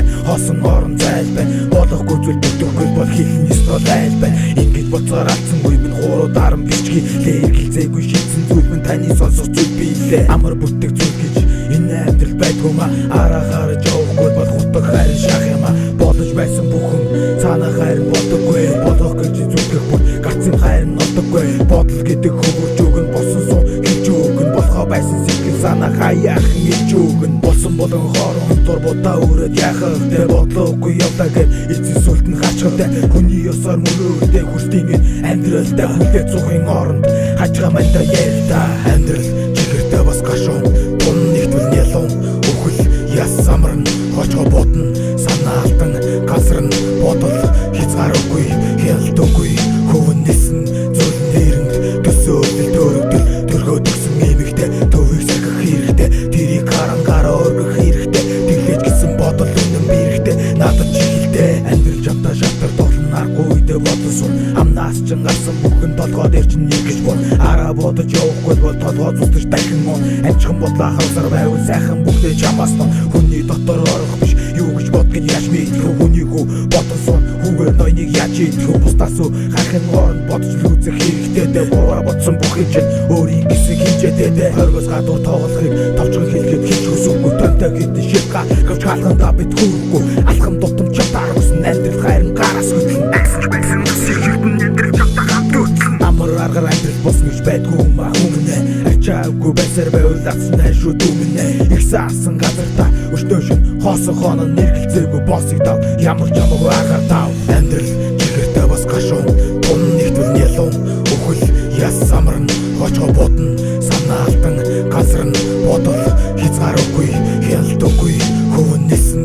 байна. Хосон орон зайл байна. Болохгүй зүйл бүтээхгүй бол хийхнээс бол айл байна. Ингэж боцоор алдсангүй минь хууруу дарам бичгий. Лэргэлзээгүй шийдсэн зүйл минь таны сонсох зүйл биелээ. Амар бүтэх зүйл гэж энэ амьдрал байдгүй ма. Араа гараж явахгүй бол хутаг хайрын шах юм а. Бодож байсан бүхэн цаанаа хайрын бодоггүй. Болох гэж зүтгэх бүр гацын хайрын одоггүй. Бодол гэдэг хөвөрж өгөн босон суу хийж өгөн. Болохоо байсан сэтгэл санаа хаяахан хийж өгөн. Болсон болон хооронд дур будаа өрөөд яхах. Тэ бодлоогүй явлаа гэд эцсийн сүлд нь хачгалтай. Хүний ёсоор мөрөөдөө хүртийн амьдралдаа хүлээж зуухын оронд хажгаа манда ярилда. Амьдрал чихэртэй бас гашуун тун нэгтгэл нялуун өхөл яс самарн хожго бодно санаа алтан гасран бодол хязгааргүй хялдаггүй хөвөн нисэн зөвлөн дээрэнд төсөөлөл төрөгдөл төргөө төгсөн эмэгтэй төвийг сахих хэрэгтэй тэрийг гарангараа өргөх хэрэгтэй тэглэж гисэн бодол үнэн бирэхтэй надад чихэлтэй амьдрал жамтаа шатар тоглон аргагүй үедээ бодон сун амнаас чин гарсан бүхэн толгой дээр чин нэг гэж бод араа бодож явахгүй бол толгой зүтэж дахин мөн амжихан бодлоо хавсар байвал сайхан бүгдээ чамаас ном хүний дотор орох биш юу гэж бодгийг яаж мэдэх хүнийгөө бодон сун хүүгээр ноёныг яаж идэх бусдаас хахын оронд бодож лүүцэх хэрэгтэй дээ буруу бодсон бүхий чинь өөрийн гэсэн хинжээтэй дээ хорвоос гадуур тоглохыг товчхон хэлгээд хийж өсөхгүй тонтой гэдэг шиг га гавч хаалгандаа бид хүрхгүй алхам дутамж чатаарсан амьдрал хайрын гараас хөдлөн агсч байсан үсэг хэрдэн амьдрал чатаа хамтуутсан амар аргаар амьдрал босно гэж байдгүй ма хүмүүнэ ачаагүй байсаар байвал атснаа шүү дүмнэ их саасан газартаа өчтөөшн хоосон хооноо нэргэлзээгүй босыг дав ямар ч амаагүй агаар тав амьдрал чихэртэй бас гашуун тун нэгтгэл нялуун өхөл яс самарн хожго бодно санаа алтан газран бодол хязгааргүй хялдаггүй хөвөн нисэн